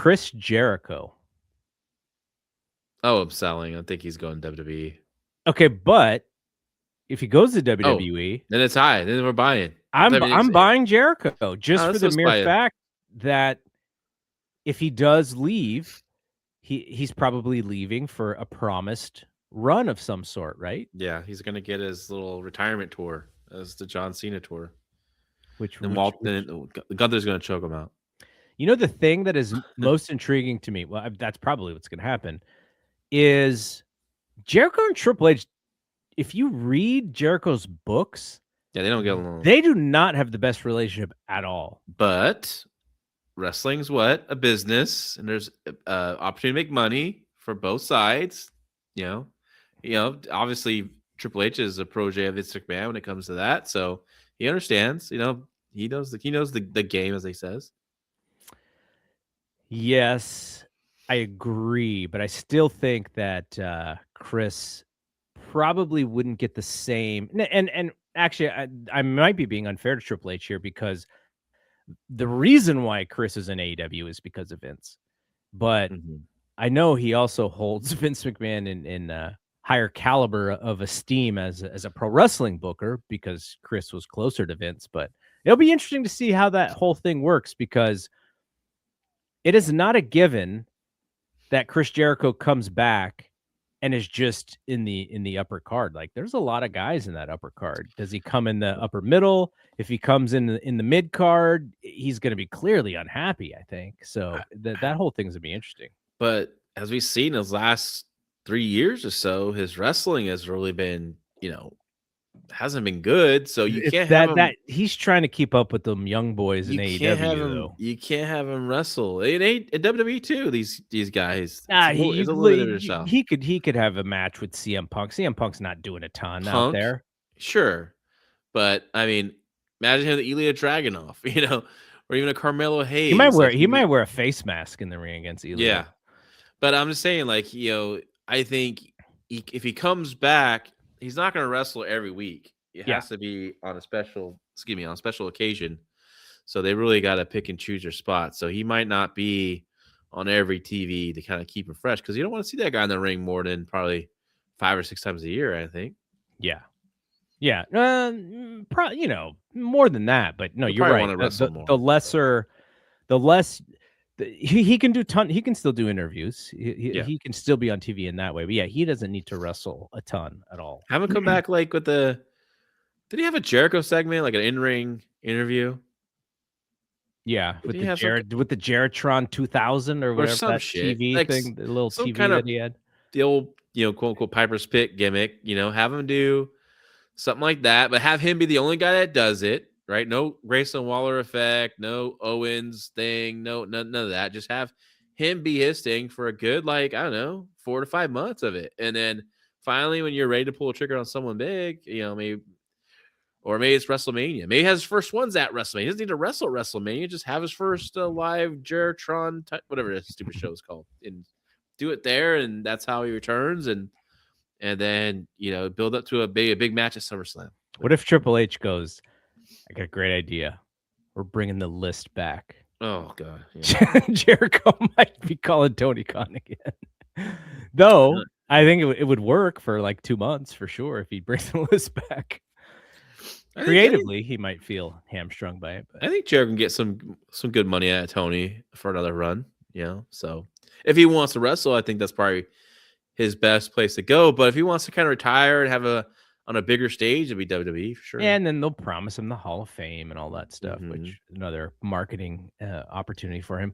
Chris Jericho. Oh, I'm selling. I think he's going to WWE. Okay, but if he goes to WWE, then it's high. Then we're buying. I'm buying Jericho just for the mere fact fact that if he does leave, he's probably leaving for a promised run of some sort, right? Yeah, he's gonna get his little retirement tour as the John Cena tour. Then Gunther's gonna choke him out. You know, the thing that is most intriguing to me, well, that's probably what's going to happen, is Jericho and Triple H. If you read Jericho's books, yeah, they don't get along. They do not have the best relationship at all. But wrestling's what? A business, and there's opportunity to make money for both sides. You know, obviously Triple H is a protege of Vince McMahon when it comes to that, so he understands. You know, he knows the game, as he says. Yes, I agree, but I still think that Chris probably wouldn't get the same. And actually, I might be being unfair to Triple H here because the reason why Chris is in AEW is because of Vince. But I know he also holds Vince McMahon in higher caliber of esteem as a pro wrestling booker because Chris was closer to Vince. But it'll be interesting to see how that whole thing works because it is not a given that Chris Jericho comes back and is just in the upper card. Like there's a lot of guys in that upper card. Does he come in the upper middle? If he comes in the mid card, he's going to be clearly unhappy, I think. So that whole thing's going to be interesting. But as we've seen his last 3 years or so, his wrestling has really been, hasn't been good. So you can't have him, that he's trying to keep up with them young boys in AEW. You can't have him wrestle. It ain't at WWE too. These guys. He could have a match with CM Punk. CM Punk's not doing a ton out there. Sure, but I mean, imagine him, the Ilya Dragunov, or even a Carmelo Hayes. He might wear a face mask in the ring against Ilya. Yeah, but I'm just saying, I think if he comes back, he's not going to wrestle every week. It has to be on a special occasion. So they really got to pick and choose your spots. So he might not be on every TV to kind of keep him fresh because you don't want to see that guy in the ring more than probably 5 or 6 times a year, I think. Yeah. Yeah. Probably, more than that, but no, you're right. The less he can do he can still do interviews. He can still be on TV in that way. But yeah, he doesn't need to wrestle a ton at all. Have him come back did he have a Jericho segment, like an in-ring interview? Yeah, with the Jeritron 2000 or whatever that TV thing, the little TV that he had. The old, quote unquote Piper's Pit gimmick, have him do something like that, but have him be the only guy that does it, right? No Grayson Waller effect, no Owens thing, none of that. Just have him be his thing for a good, 4 to 5 months of it. And then finally, when you're ready to pull a trigger on someone big, maybe it's WrestleMania. Maybe he has his first ones at WrestleMania. He doesn't need to wrestle at WrestleMania. Just have his first live Jeritron, whatever this stupid show is called, and do it there. And that's how he returns. And then, build up to a big match at SummerSlam. What if Triple H goes, I got a great idea. We're bringing the list back. Oh, God. Yeah. Jericho might be calling Tony Khan again. Though, I think it would work for 2 months for sure if he brings the list back. Creatively, he might feel hamstrung by it. But I think Jericho can get some good money out of Tony for another run. So if he wants to wrestle, I think that's probably his best place to go. But if he wants to kind of retire and have on a bigger stage, it'd be WWE for sure. And then they'll promise him the Hall of Fame and all that stuff, which is another marketing opportunity for him.